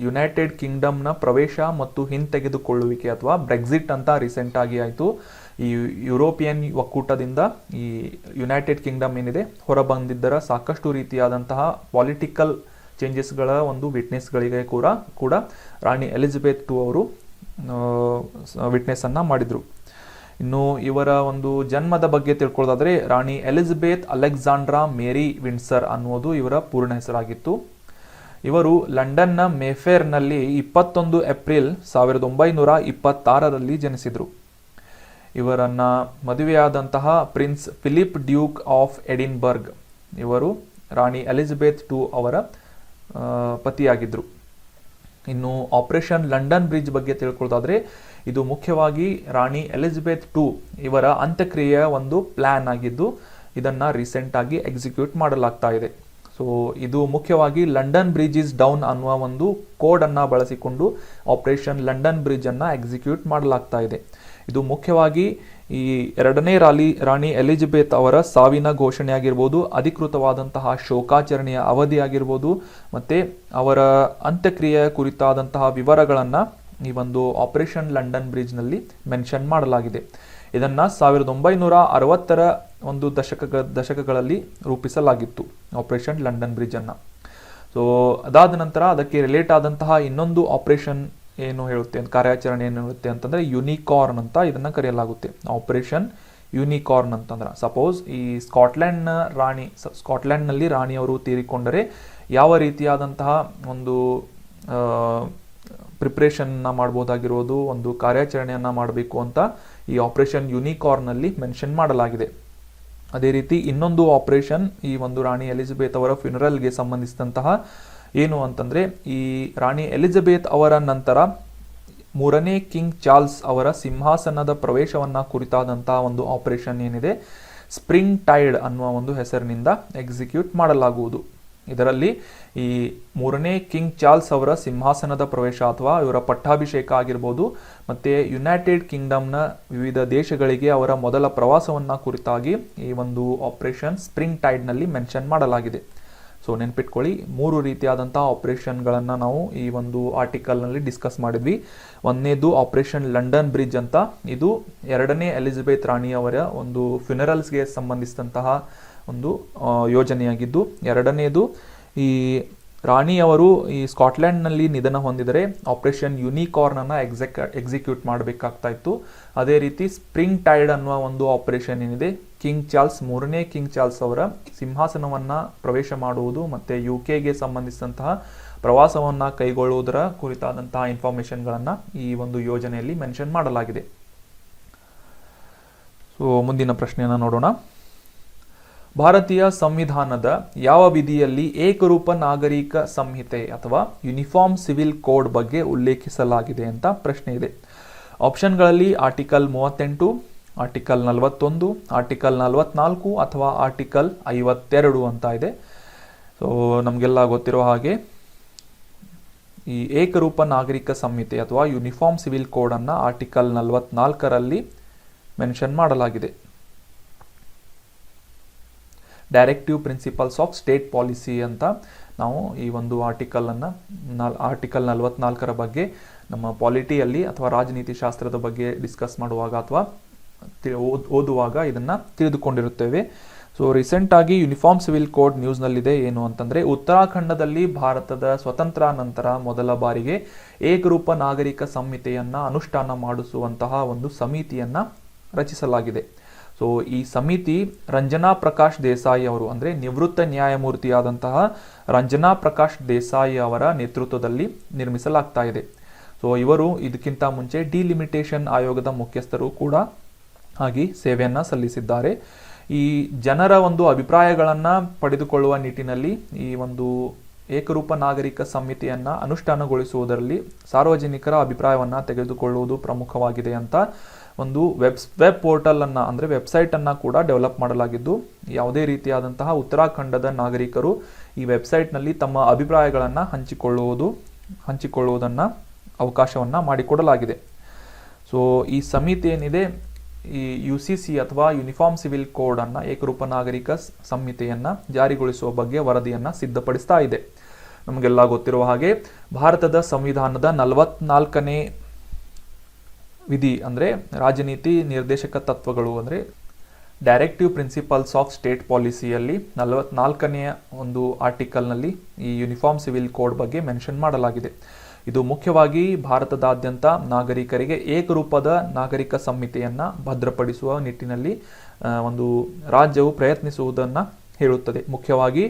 ಯುನೈಟೆಡ್ ಕಿಂಗ್ಡಮ್ನ ಪ್ರವೇಶ ಮತ್ತು ಹಿಂತೆಗೆದುಕೊಳ್ಳುವಿಕೆ ಅಥವಾ ಬ್ರೆಕ್ಸಿಟ್ ಅಂತ ರೀಸೆಂಟ್ ಆಗಿ ಆಯಿತು. ಈ ಯುರೋಪಿಯನ್ ಒಕ್ಕೂಟದಿಂದ ಈ ಯುನೈಟೆಡ್ ಕಿಂಗ್ಡಮ್ ಏನಿದೆ ಹೊರಬಂದಿದ್ದರ ಸಾಕಷ್ಟು ರೀತಿಯಾದಂತಹ ಪಾಲಿಟಿಕಲ್ ಚೇಂಜಸ್ಗಳ ಒಂದು ವಿಟ್ನೆಸ್ಗಳಿಗೆ ಕೂಡ ರಾಣಿ ಎಲಿಜಬೆತ್ II ಅವರು ವಿಟ್ನೆಸ್ ಅನ್ನ ಮಾಡಿದ್ರು. ಇನ್ನು ಇವರ ಒಂದು ಜನ್ಮದ ಬಗ್ಗೆ ತಿಳ್ಕೊಳ್ಳೋದಾದ್ರೆ ರಾಣಿ ಎಲಿಜಬೆತ್ ಅಲೆಕ್ಸಾಂಡ್ರಾ ಮೇರಿ ವಿಂಡ್ಸರ್ ಅನ್ನುವುದು ಇವರ ಪೂರ್ಣ ಹೆಸರಾಗಿತ್ತು. ಇವರು ಲಂಡನ್ನ ಮೇಫೇರ್ನಲ್ಲಿ 21 ಏಪ್ರಿಲ್ 1926ರಲ್ಲಿ ಜನಿಸಿದರು. ಇವರನ್ನ ಮದುವೆಯಾದಂತಹ Prince Philip Duke of Edinburgh ಇವರು ರಾಣಿ ಎಲಿಜಬೆತ್ II ಅವರ ಪತಿಯಾಗಿದ್ದರು. ಇನ್ನು ಆಪರೇಷನ್ ಲಂಡನ್ ಬ್ರಿಡ್ಜ್ ಬಗ್ಗೆ ತಿಳ್ಕೊಳ್ಳೋದಾದ್ರೆ ಇದು ಮುಖ್ಯವಾಗಿ ರಾಣಿ ಎಲಿಜಬೆತ್ II ಇವರ ಅಂತ್ಯಕ್ರಿಯೆಯ ಒಂದು ಪ್ಲಾನ್ ಆಗಿದ್ದು ಇದನ್ನ ರೀಸೆಂಟ್ ಆಗಿ ಎಕ್ಸಿಕ್ಯೂಟ್ ಮಾಡಲಾಗ್ತಾ ಇದೆ. ಸೊ ಇದು ಮುಖ್ಯವಾಗಿ ಲಂಡನ್ ಬ್ರಿಡ್ಜ್ ಇಸ್ ಡೌನ್ ಅನ್ನುವ ಒಂದು ಕೋಡ್ ಅನ್ನ ಬಳಸಿಕೊಂಡು ಆಪರೇಷನ್ ಲಂಡನ್ ಬ್ರಿಡ್ಜ್ ಅನ್ನ ಎಕ್ಸಿಕ್ಯೂಟ್ ಮಾಡಲಾಗ್ತಾ ಇದೆ. ಇದು ಮುಖ್ಯವಾಗಿ ಈ ಎರಡನೇ ರಾಣಿ ಎಲಿಜಬೆತ್ ಅವರ ಸಾವಿನ ಘೋಷಣೆ ಆಗಿರ್ಬೋದು, ಅಧಿಕೃತವಾದಂತಹ ಶೋಕಾಚರಣೆಯ ಅವಧಿ ಆಗಿರ್ಬೋದು, ಮತ್ತೆ ಅವರ ಅಂತ್ಯಕ್ರಿಯೆಯ ಕುರಿತಾದಂತಹ ವಿವರಗಳನ್ನ ಈ ಒಂದು ಆಪರೇಷನ್ ಲಂಡನ್ ಬ್ರಿಡ್ಜ್ ನಲ್ಲಿ ಮೆನ್ಷನ್ ಮಾಡಲಾಗಿದೆ. ಇದನ್ನ 1960ರ ಒಂದು ದಶಕಗಳಲ್ಲಿ ರೂಪಿಸಲಾಗಿತ್ತು ಆಪರೇಷನ್ ಲಂಡನ್ ಬ್ರಿಡ್ಜ್ ಅನ್ನ. ಸೊ ಅದಾದ ನಂತರ ಅದಕ್ಕೆ ರಿಲೇಟ್ ಆದಂತಹ ಇನ್ನೊಂದು ಆಪರೇಷನ್ ಏನು ಹೇಳುತ್ತೆ ಕಾರ್ಯಾಚರಣೆ ಏನು ಹೇಳುತ್ತೆ ಅಂತಂದ್ರೆ ಯುನಿಕಾರ್ನ್ ಅಂತ ಇದನ್ನ ಕರೆಯಲಾಗುತ್ತೆ. ಆಪರೇಷನ್ ಯೂನಿಕಾರ್ನ್ ಅಂತಂದ್ರೆ ಸಪೋಸ್ ಈ ಸ್ಕಾಟ್ಲೆಂಡ್ ನಲ್ಲಿ ರಾಣಿಯವರು ತೀರಿಕೊಂಡರೆ ಯಾವ ರೀತಿಯಾದಂತಹ ಒಂದು ಪ್ರಿಪ್ರೇಷನ್ ಮಾಡಬಹುದಾಗಿರೋದು, ಒಂದು ಕಾರ್ಯಾಚರಣೆಯನ್ನ ಮಾಡಬೇಕು ಅಂತ ಈ ಆಪರೇಷನ್ ಯೂನಿಕಾರ್ನ್ ನಲ್ಲಿ ಮೆನ್ಷನ್ ಮಾಡಲಾಗಿದೆ. ಅದೇ ರೀತಿ ಇನ್ನೊಂದು ಆಪರೇಷನ್ ಈ ಒಂದು ರಾಣಿ ಎಲಿಜಬೆತ್ ಅವರ ಫ್ಯುನರಲ್ಗೆ ಸಂಬಂಧಿಸಿದಂತಹ ಏನು ಅಂತಂದ್ರೆ ಈ ರಾಣಿ ಎಲಿಜಬೆತ್ ಅವರ ನಂತರ 3ನೇ ಕಿಂಗ್ ಚಾರ್ಲ್ಸ್ ಅವರ ಸಿಂಹಾಸನದ ಪ್ರವೇಶವನ್ನ ಕುರಿತಾದಂತಹ ಒಂದು ಆಪರೇಷನ್ ಏನಿದೆ ಸ್ಪ್ರಿಂಗ್ ಟೈಡ್ ಅನ್ನುವ ಒಂದು ಹೆಸರಿನಿಂದ ಎಕ್ಸಿಕ್ಯೂಟ್ ಮಾಡಲಾಗುವುದು. ಇದರಲ್ಲಿ ಈ 3ನೇ ಕಿಂಗ್ ಚಾರ್ಲ್ಸ್ ಅವರ ಸಿಂಹಾಸನದ ಪ್ರವೇಶ ಅಥವಾ ಇವರ ಪಟ್ಟಾಭಿಷೇಕ ಆಗಿರ್ಬೋದು, ಮತ್ತೆ ಯುನೈಟೆಡ್ ಕಿಂಗ್ಡಮ್ನ ವಿವಿಧ ದೇಶಗಳಿಗೆ ಅವರ ಮೊದಲ ಪ್ರವಾಸವನ್ನ ಕುರಿತಾಗಿ ಈ ಒಂದು ಆಪರೇಷನ್ ಸ್ಪ್ರಿಂಗ್ ಟೈಡ್ ನಲ್ಲಿ ಮೆನ್ಷನ್ ಮಾಡಲಾಗಿದೆ. ಸೊ ನೆನ್ಪಿಟ್ಕೊಳ್ಳಿ, 3 ರೀತಿಯಾದಂತಹ ಆಪರೇಷನ್ಗಳನ್ನ ನಾವು ಈ ಒಂದು ಆರ್ಟಿಕಲ್ ನಲ್ಲಿ ಡಿಸ್ಕಸ್ ಮಾಡಿದ್ವಿ. ಒಂದನೇದು ಆಪರೇಷನ್ ಲಂಡನ್ ಬ್ರಿಡ್ಜ್ ಅಂತ, ಇದು ಎರಡನೇ ಎಲಿಜಬೆತ್ ರಾಣಿಯವರ ಒಂದು ಫ್ಯುನರಲ್ಸ್ಗೆ ಸಂಬಂಧಿಸಿದಂತಹ ಒಂದು ಯೋಜನೆಯಾಗಿದ್ದು, ಎರಡನೇದು ಈ ರಾಣಿಯವರು ಈ ಸ್ಕಾಟ್ಲೆಂಡ್ ನಲ್ಲಿ ನಿಧನ ಹೊಂದಿದರೆ ಆಪರೇಷನ್ ಯೂನಿಕಾರ್ನ್ ಅನ್ನ ಎಕ್ಸಿಕ್ಯೂಟ್ ಮಾಡಬೇಕಾಗ್ತಾ ಇತ್ತು. ಅದೇ ರೀತಿ ಸ್ಪ್ರಿಂಗ್ ಟೈಡ್ ಅನ್ನುವ ಒಂದು ಆಪರೇಷನ್ ಏನಿದೆ ಮೂರನೇ ಕಿಂಗ್ ಚಾರ್ಲ್ಸ್ ಅವರ ಸಿಂಹಾಸನವನ್ನ ಪ್ರವೇಶ ಮಾಡುವುದು ಮತ್ತೆ UK ಸಂಬಂಧಿಸಿದಂತಹ ಪ್ರವಾಸವನ್ನ ಕೈಗೊಳ್ಳುವುದರ ಕುರಿತಾದಂತಹ ಇನ್ಫಾರ್ಮೇಶನ್ಗಳನ್ನ ಈ ಒಂದು ಯೋಜನೆಯಲ್ಲಿ ಮೆನ್ಷನ್ ಮಾಡಲಾಗಿದೆ. ಸೊ ಮುಂದಿನ ಪ್ರಶ್ನೆಯನ್ನ ನೋಡೋಣ. ಭಾರತೀಯ ಸಂವಿಧಾನದ ಯಾವ ವಿಧಿಯಲ್ಲಿ ಏಕರೂಪ ನಾಗರಿಕ ಸಂಹಿತೆ ಅಥವಾ ಯೂನಿಫಾರ್ಮ್ ಸಿವಿಲ್ ಕೋಡ್ ಬಗ್ಗೆ ಉಲ್ಲೇಖಿಸಲಾಗಿದೆ ಅಂತ ಪ್ರಶ್ನೆ ಇದೆ. ಆಪ್ಷನ್ಗಳಲ್ಲಿ ಆರ್ಟಿಕಲ್ 38, ಆರ್ಟಿಕಲ್ 41, ಆರ್ಟಿಕಲ್ 44 ಅಥವಾ ಆರ್ಟಿಕಲ್ 52 ಅಂತ ಇದೆ. ಸೊ ನಮಗೆಲ್ಲ ಗೊತ್ತಿರೋ ಹಾಗೆ ಈ ಏಕರೂಪ ನಾಗರಿಕ ಸಂಹಿತೆ ಅಥವಾ ಯೂನಿಫಾರ್ಮ್ ಸಿವಿಲ್ ಕೋಡ್ ಅನ್ನ ಆರ್ಟಿಕಲ್ 44ರಲ್ಲಿ ಮೆನ್ಷನ್ ಮಾಡಲಾಗಿದೆ. Directive principles of state policy ಅಂತ ನಾವು ಈ ಒಂದು ಆರ್ಟಿಕಲ್ 44ರ ಬಗ್ಗೆ ನಮ್ಮ ಪಾಲಿಟಿಯಲ್ಲಿ ಅಥವಾ ರಾಜನೀತಿ ಶಾಸ್ತ್ರದ ಬಗ್ಗೆ ಡಿಸ್ಕಸ್ ಮಾಡುವಾಗ ಅಥವಾ ಓದುವಾಗ ಇದನ್ನ ತಿಳಿದುಕೊಂಡಿರುತ್ತೇವೆ. ಸೊ ರೀಸೆಂಟ್ ಆಗಿ ಯೂನಿಫಾರ್ಮ್ ಸಿವಿಲ್ ಕೋಡ್ ನ್ಯೂಸ್ನಲ್ಲಿದೆ. ಏನು ಅಂತಂದ್ರೆ ಉತ್ತರಾಖಂಡದಲ್ಲಿ ಭಾರತದ ಸ್ವತಂತ್ರ ನಂತರ ಮೊದಲ ಬಾರಿಗೆ ಏಕರೂಪ ನಾಗರಿಕ ಸಂಹಿತೆಯನ್ನ ಅನುಷ್ಠಾನ ಮಾಡಿಸುವಂತಹ ಒಂದು ಸಮಿತಿಯನ್ನ ರಚಿಸಲಾಗಿದೆ. ಸೊ ಈ ಸಮಿತಿ ರಂಜನಾ ಪ್ರಕಾಶ್ ದೇಸಾಯಿ ಅವರು ಅಂದ್ರೆ ನಿವೃತ್ತ ನ್ಯಾಯಮೂರ್ತಿಯಾದಂತಹ ರಂಜನಾ ಪ್ರಕಾಶ್ ದೇಸಾಯಿ ಅವರ ನೇತೃತ್ವದಲ್ಲಿ ನಿರ್ಮಿಸಲಾಗ್ತಾ ಇದೆ. ಸೊ ಇವರು ಇದಕ್ಕಿಂತ ಮುಂಚೆ ಡಿಲಿಮಿಟೇಷನ್ ಆಯೋಗದ ಮುಖ್ಯಸ್ಥರು ಕೂಡ ಆಗಿ ಸೇವೆಯನ್ನ ಸಲ್ಲಿಸಿದ್ದಾರೆ. ಈ ಜನರ ಒಂದು ಅಭಿಪ್ರಾಯಗಳನ್ನ ಪಡೆದುಕೊಳ್ಳುವ ನಿಟ್ಟಿನಲ್ಲಿ ಈ ಒಂದು ಏಕರೂಪ ನಾಗರಿಕ ಸಂಹಿತೆಯನ್ನ ಅನುಷ್ಠಾನಗೊಳಿಸುವುದರಲ್ಲಿ ಸಾರ್ವಜನಿಕರ ಅಭಿಪ್ರಾಯವನ್ನ ತೆಗೆದುಕೊಳ್ಳುವುದು ಪ್ರಮುಖವಾಗಿದೆ ಅಂತ ಒಂದು ವೆಬ್ ಪೋರ್ಟಲನ್ನು ಅಂದರೆ ವೆಬ್ಸೈಟನ್ನು ಕೂಡ ಡೆವಲಪ್ ಮಾಡಲಾಗಿದ್ದು ಯಾವುದೇ ರೀತಿಯಾದಂತಹ ಉತ್ತರಾಖಂಡದ ನಾಗರಿಕರು ಈ ವೆಬ್ಸೈಟ್ನಲ್ಲಿ ತಮ್ಮ ಅಭಿಪ್ರಾಯಗಳನ್ನು ಹಂಚಿಕೊಳ್ಳುವುದನ್ನು ಅವಕಾಶವನ್ನು ಮಾಡಿಕೊಡಲಾಗಿದೆ. ಸೊ ಈ ಸಮಿತಿ ಏನಿದೆ ಈ UCC ಅಥವಾ ಯೂನಿಫಾರ್ಮ್ ಸಿವಿಲ್ ಕೋಡನ್ನು ಏಕರೂಪ ನಾಗರಿಕ ಸಂಹಿತೆಯನ್ನು ಜಾರಿಗೊಳಿಸುವ ಬಗ್ಗೆ ವರದಿಯನ್ನು ಸಿದ್ಧಪಡಿಸ್ತಾ ಇದೆ. ನಮಗೆಲ್ಲ ಗೊತ್ತಿರುವ ಹಾಗೆ ಭಾರತದ ಸಂವಿಧಾನದ 44ನೇ ವಿಧಿ ಅಂದರೆ ರಾಜನೀತಿ ನಿರ್ದೇಶಕ ತತ್ವಗಳು ಅಂದರೆ ಡೈರೆಕ್ಟಿವ್ ಪ್ರಿನ್ಸಿಪಲ್ಸ್ ಆಫ್ ಸ್ಟೇಟ್ ಪಾಲಿಸಿಯಲ್ಲಿ 44ನೇ ಒಂದು ಆರ್ಟಿಕಲ್ನಲ್ಲಿ ಈ ಯೂನಿಫಾರ್ಮ್ ಸಿವಿಲ್ ಕೋಡ್ ಬಗ್ಗೆ ಮೆನ್ಷನ್ ಮಾಡಲಾಗಿದೆ. ಇದು ಮುಖ್ಯವಾಗಿ ಭಾರತದಾದ್ಯಂತ ನಾಗರಿಕರಿಗೆ ಏಕರೂಪದ ನಾಗರಿಕ ಸಂಹಿತೆಯನ್ನು ಭದ್ರಪಡಿಸುವ ನಿಟ್ಟಿನಲ್ಲಿ ಒಂದು ರಾಜ್ಯವು ಪ್ರಯತ್ನಿಸುವುದನ್ನು ಹೇಳುತ್ತದೆ. ಮುಖ್ಯವಾಗಿ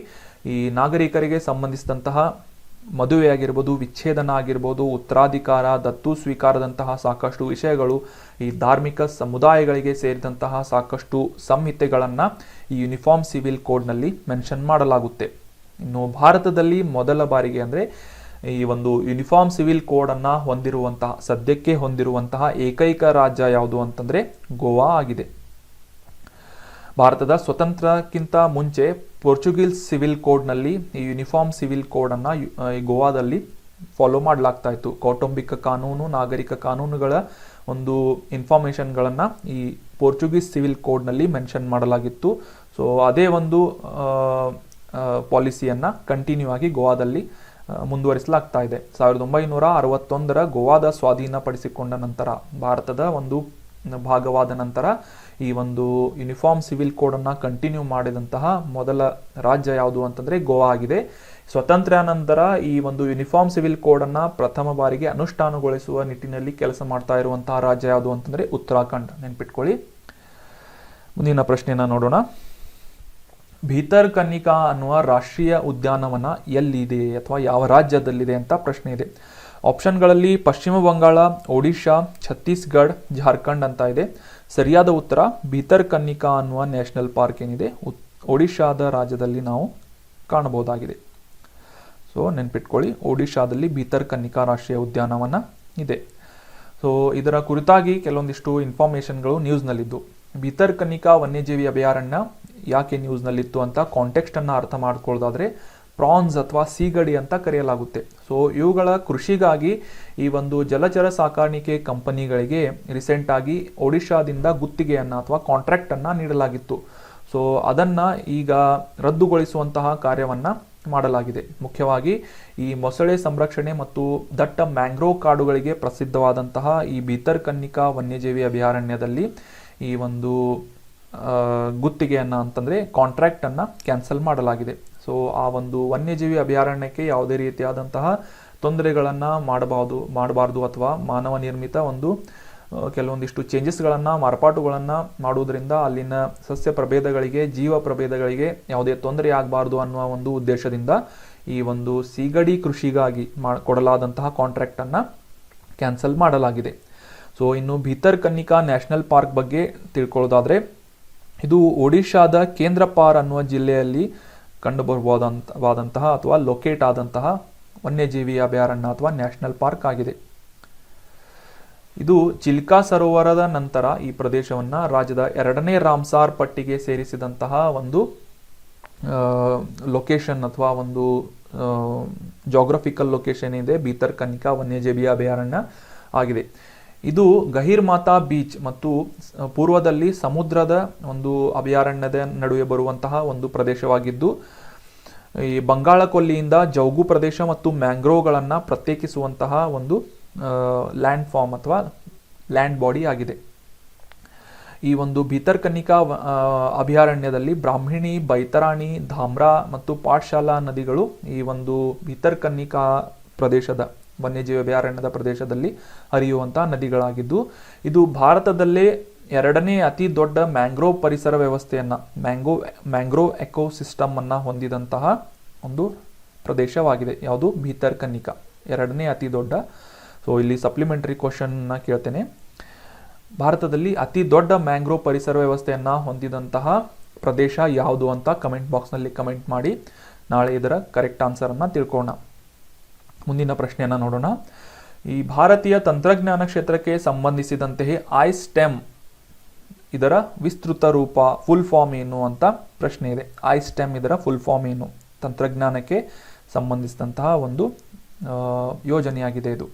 ಈ ನಾಗರಿಕರಿಗೆ ಸಂಬಂಧಿಸಿದಂತಹ ಮದುವೆ ಆಗಿರ್ಬೋದು, ವಿಚ್ಛೇದನ ಆಗಿರ್ಬೋದು, ಉತ್ತರಾಧಿಕಾರ, ದತ್ತು ಸ್ವೀಕಾರದಂತಹ ಸಾಕಷ್ಟು ವಿಷಯಗಳು, ಈ ಧಾರ್ಮಿಕ ಸಮುದಾಯಗಳಿಗೆ ಸೇರಿದಂತಹ ಸಾಕಷ್ಟು ಸಂಹಿತೆಗಳನ್ನು ಈ ಯೂನಿಫಾರ್ಮ್ ಸಿವಿಲ್ ಕೋಡ್ನಲ್ಲಿ ಮೆನ್ಷನ್ ಮಾಡಲಾಗುತ್ತೆ. ಇನ್ನು ಭಾರತದಲ್ಲಿ ಮೊದಲ ಬಾರಿಗೆ ಅಂದರೆ ಈ ಒಂದು ಯೂನಿಫಾರ್ಮ್ ಸಿವಿಲ್ ಕೋಡನ್ನು ಸದ್ಯಕ್ಕೆ ಹೊಂದಿರುವಂತಹ ಏಕೈಕ ರಾಜ್ಯ ಯಾವುದು ಅಂತಂದರೆ ಗೋವಾ ಆಗಿದೆ. ಭಾರತದ ಸ್ವತಂತ್ರಕ್ಕಿಂತ ಮುಂಚೆ ಪೋರ್ಚುಗೀಸ್ ಸಿವಿಲ್ ಕೋಡ್ನಲ್ಲಿ ಈ ಯೂನಿಫಾರ್ಮ್ ಸಿವಿಲ್ ಕೋಡನ್ನು ಗೋವಾದಲ್ಲಿ ಫಾಲೋ ಮಾಡಲಾಗ್ತಾ ಇತ್ತು. ಕೌಟುಂಬಿಕ ಕಾನೂನು, ನಾಗರಿಕ ಕಾನೂನುಗಳ ಒಂದು ಇನ್ಫಾರ್ಮೇಷನ್ಗಳನ್ನು ಈ ಪೋರ್ಚುಗೀಸ್ ಸಿವಿಲ್ ಕೋಡ್ನಲ್ಲಿ ಮೆನ್ಷನ್ ಮಾಡಲಾಗಿತ್ತು. ಸೊ ಅದೇ ಒಂದು ಪಾಲಿಸಿಯನ್ನು ಕಂಟಿನ್ಯೂ ಆಗಿ ಗೋವಾದಲ್ಲಿ ಮುಂದುವರಿಸಲಾಗ್ತಾ ಇದೆ. 1961ರ ಗೋವಾದ ಸ್ವಾಧೀನಪಡಿಸಿಕೊಂಡ ನಂತರ, ಭಾರತದ ಒಂದು ಭಾಗವಾದ ನಂತರ ಈ ಒಂದು ಯೂನಿಫಾರ್ಮ್ ಸಿವಿಲ್ ಕೋಡನ್ನು ಕಂಟಿನ್ಯೂ ಮಾಡಿದಂತಹ ಮೊದಲ ರಾಜ್ಯ ಯಾವುದು ಅಂತಂದರೆ ಗೋವಾ ಆಗಿದೆ. ಸ್ವಾತಂತ್ರ್ಯ ನಂತರ ಈ ಒಂದು ಯೂನಿಫಾರ್ಮ್ ಸಿವಿಲ್ ಕೋಡನ್ನು ಪ್ರಥಮ ಬಾರಿಗೆ ಅನುಷ್ಠಾನಗೊಳಿಸುವ ನಿಟ್ಟಿನಲ್ಲಿ ಕೆಲಸ ಮಾಡ್ತಾ ಇರುವಂತಹ ರಾಜ್ಯ ಯಾವುದು ಅಂತಂದರೆ ಉತ್ತರಾಖಂಡ್. ನೆನ್ಪಿಟ್ಕೊಳ್ಳಿ. ಮುಂದಿನ ಪ್ರಶ್ನೆಯನ್ನು ನೋಡೋಣ. ಭೀತರ್ಕನಿಕಾ ಅನ್ನುವ ರಾಷ್ಟ್ರೀಯ ಉದ್ಯಾನವನ ಎಲ್ಲಿದೆ ಅಥವಾ ಯಾವ ರಾಜ್ಯದಲ್ಲಿದೆ ಅಂತ ಪ್ರಶ್ನೆ ಇದೆ. ಆಪ್ಷನ್ಗಳಲ್ಲಿ ಪಶ್ಚಿಮ ಬಂಗಾಳ, ಒಡಿಶಾ, ಛತ್ತೀಸ್ಗಢ, ಜಾರ್ಖಂಡ್ ಅಂತ ಇದೆ. ಸರಿಯಾದ ಉತ್ತರ ಭೀತರ್ಕನಿಕಾ ಅನ್ನುವ ನ್ಯಾಷನಲ್ ಪಾರ್ಕ್ ಏನಿದೆ ಒಡಿಶಾದ ರಾಜ್ಯದಲ್ಲಿ ನಾವು ಕಾಣಬಹುದಾಗಿದೆ. ಸೊ ನೆನ್ಪಿಟ್ಕೊಳ್ಳಿ, ಒಡಿಶಾದಲ್ಲಿ ಭೀತರ್ಕನಿಕಾ ರಾಷ್ಟ್ರೀಯ ಉದ್ಯಾನವನ ಇದೆ. ಸೊ ಇದರ ಕುರಿತಾಗಿ ಕೆಲವೊಂದಿಷ್ಟು ಇನ್ಫಾರ್ಮೇಷನ್ಗಳು ನ್ಯೂಸ್ನಲ್ಲಿದ್ದು. ಭೀತರ್ಕನಿಕಾ ವನ್ಯಜೀವಿ ಅಭಯಾರಣ್ಯ ಯಾಕೆ ನ್ಯೂಸ್ನಲ್ಲಿತ್ತು ಅಂತ ಕಾಂಟೆಕ್ಸ್ಟನ್ನು ಅರ್ಥ ಮಾಡ್ಕೊಳ್ಳೋದಾದರೆ, ಪ್ರಾನ್ಸ್ ಅಥವಾ ಸೀಗಡಿ ಅಂತ ಕರೆಯಲಾಗುತ್ತೆ. ಸೊ ಇವುಗಳ ಕೃಷಿಗಾಗಿ ಈ ಒಂದು ಜಲಚರ ಸಾಕಾಣಿಕೆ ಕಂಪನಿಗಳಿಗೆ ರೀಸೆಂಟಾಗಿ ಒಡಿಶಾದಿಂದ ಗುತ್ತಿಗೆಯನ್ನು ಅಥವಾ ಕಾಂಟ್ರಾಕ್ಟನ್ನು ನೀಡಲಾಗಿತ್ತು. ಸೊ ಅದನ್ನು ಈಗ ರದ್ದುಗೊಳಿಸುವಂತಹ ಕಾರ್ಯವನ್ನು ಮಾಡಲಾಗಿದೆ. ಮುಖ್ಯವಾಗಿ ಈ ಮೊಸಳೆ ಸಂರಕ್ಷಣೆ ಮತ್ತು ದಟ್ಟ ಮ್ಯಾಂಗ್ರೋವ್ ಕಾಡುಗಳಿಗೆ ಪ್ರಸಿದ್ಧವಾದಂತಹ ಈ ಭೀತರ್ಕನಿಕಾ ವನ್ಯಜೀವಿ ಅಭಯಾರಣ್ಯದಲ್ಲಿ ಈ ಒಂದು ಗುತ್ತಿಗೆಯನ್ನು ಅಂತಂದರೆ ಕಾಂಟ್ರಾಕ್ಟನ್ನು ಕ್ಯಾನ್ಸಲ್ ಮಾಡಲಾಗಿದೆ. ಸೊ ಆ ಒಂದು ವನ್ಯಜೀವಿ ಅಭಯಾರಣ್ಯಕ್ಕೆ ಯಾವುದೇ ರೀತಿಯಾದಂತಹ ತೊಂದರೆಗಳನ್ನು ಮಾಡಬಾರ್ದು ಅಥವಾ ಮಾನವ ನಿರ್ಮಿತ ಒಂದು ಕೆಲವೊಂದಿಷ್ಟು ಚೇಂಜಸ್ಗಳನ್ನು, ಮಾರ್ಪಾಟುಗಳನ್ನು ಮಾಡುವುದರಿಂದ ಅಲ್ಲಿನ ಸಸ್ಯ ಪ್ರಭೇದಗಳಿಗೆ, ಜೀವ ಪ್ರಭೇದಗಳಿಗೆ ಯಾವುದೇ ತೊಂದರೆ ಆಗಬಾರ್ದು ಅನ್ನುವ ಒಂದು ಉದ್ದೇಶದಿಂದ ಈ ಒಂದು ಸೀಗಡಿ ಕೃಷಿಗಾಗಿ ಕೊಡಲಾದಂತಹ ಕಾಂಟ್ರಾಕ್ಟನ್ನು ಕ್ಯಾನ್ಸಲ್ ಮಾಡಲಾಗಿದೆ. ಸೊ ಇನ್ನು ಭೀತರ್ಕನಿಕಾ ನ್ಯಾಷನಲ್ ಪಾರ್ಕ್ ಬಗ್ಗೆ ತಿಳ್ಕೊಳ್ಳೋದಾದರೆ, ಇದು ಒಡಿಶಾದ ಕೇಂದ್ರಪಾರ್ ಅನ್ನುವ ಜಿಲ್ಲೆಯಲ್ಲಿ ಕಂಡುಬರಬಹುದಾದಂತಹ ಅಥವಾ ಲೊಕೇಟ್ ಆದಂತಹ ವನ್ಯಜೀವಿ ಅಭಯಾರಣ್ಯ ಅಥವಾ ನ್ಯಾಷನಲ್ ಪಾರ್ಕ್ ಆಗಿದೆ. ಇದು ಚಿಲ್ಕಾ ಸರೋವರದ ನಂತರ ಈ ಪ್ರದೇಶವನ್ನು ರಾಜ್ಯದ 2ನೇ ರಾಮ್ಸಾರ್ ಪಟ್ಟಿಗೆ ಸೇರಿಸಿದಂತಹ ಒಂದು ಲೊಕೇಶನ್ ಅಥವಾ ಒಂದು ಜಾಗ್ರಫಿಕಲ್ ಲೊಕೇಶನ್ ಇದೆ. ಭೀತರ್ಕನಿಕಾ ವನ್ಯಜೀವಿ ಅಭಯಾರಣ್ಯ ಆಗಿದೆ. ಇದು ಗಹಿರ್ಮಾತಾ ಬೀಚ್ ಮತ್ತು ಪೂರ್ವದಲ್ಲಿ ಸಮುದ್ರದ ಒಂದು ಅಭಯಾರಣ್ಯದ ನಡುವೆ ಬರುವಂತಹ ಒಂದು ಪ್ರದೇಶವಾಗಿದ್ದು, ಈ ಬಂಗಾಳ ಕೊಲ್ಲಿಯಿಂದ ಜೌಗು ಪ್ರದೇಶ ಮತ್ತು ಮ್ಯಾಂಗ್ರೋವ್ಗಳನ್ನು ಪ್ರತ್ಯೇಕಿಸುವಂತಹ ಒಂದು ಲ್ಯಾಂಡ್ ಫಾರ್ಮ್ ಅಥವಾ ಲ್ಯಾಂಡ್ ಬಾಡಿ ಆಗಿದೆ. ಈ ಒಂದು ಭೀತರ್ಕನಿಕಾ ಅಭಯಾರಣ್ಯದಲ್ಲಿ ಬ್ರಾಹ್ಮಣಿ, ಬೈತರಾಣಿ, ಧಾಮ್ರಾ ಮತ್ತು ಪಾಠಶಾಲಾ ನದಿಗಳು ಈ ಒಂದು ಭೀತರ್ಕನಿಕಾ ಪ್ರದೇಶದ ವನ್ಯಜೀವಿ ಅಭಯಾರಣ್ಯದ ಪ್ರದೇಶದಲ್ಲಿ ಹರಿಯುವಂತಹ ನದಿಗಳಾಗಿದ್ದು, ಇದು ಭಾರತದಲ್ಲೇ 2ನೇ ಅತಿ ದೊಡ್ಡ ಮ್ಯಾಂಗ್ರೋವ್ ಪರಿಸರ ವ್ಯವಸ್ಥೆಯನ್ನು, ಮ್ಯಾಂಗ್ರೋವ್ ಎಕೋಸಿಸ್ಟಮ್ ಅನ್ನು ಹೊಂದಿದಂತಹ ಒಂದು ಪ್ರದೇಶವಾಗಿದೆ. ಯಾವುದು? ಭೀತರ್ಕನಿಕಾ 2ನೇ ಅತಿ ದೊಡ್ಡ. ಸೊ ಇಲ್ಲಿ ಸಪ್ಲಿಮೆಂಟರಿ ಕ್ವಶನ್ನ ಕೇಳ್ತೇನೆ. ಭಾರತದಲ್ಲಿ ಅತಿ ದೊಡ್ಡ ಮ್ಯಾಂಗ್ರೋವ್ ಪರಿಸರ ವ್ಯವಸ್ಥೆಯನ್ನು ಹೊಂದಿದಂತಹ ಪ್ರದೇಶ ಯಾವುದು ಅಂತ ಕಮೆಂಟ್ ಬಾಕ್ಸ್ನಲ್ಲಿ ಕಮೆಂಟ್ ಮಾಡಿ. ನಾಳೆ ಇದರ ಕರೆಕ್ಟ್ ಆನ್ಸರನ್ನು ತಿಳ್ಕೊಳ್ಳೋಣ. ಮುಂದಿನ ಪ್ರಶ್ನೆಯನ್ನು ನೋಡೋಣ. ಈ ಭಾರತೀಯ ತಂತ್ರಜ್ಞಾನ ಕ್ಷೇತ್ರಕ್ಕೆ ಸಂಬಂಧಿಸಿದಂತೆ ಐಸ್ಟೆಮ್ ಇದರ ವಿಸ್ತೃತ ರೂಪ ಫುಲ್ ಫಾರ್ಮ್ ಏನು ಅಂತ ಪ್ರಶ್ನೆ ಇದೆ. ಐಸ್ಟೆಮ್ ಇದರ ಫುಲ್ ಫಾರ್ಮ್ ಏನು? ತಂತ್ರಜ್ಞಾನಕ್ಕೆ ಸಂಬಂಧಿಸಿದಂತಹ ಒಂದು ಯೋಜನೆಯಾಗಿದೆ ಇದು.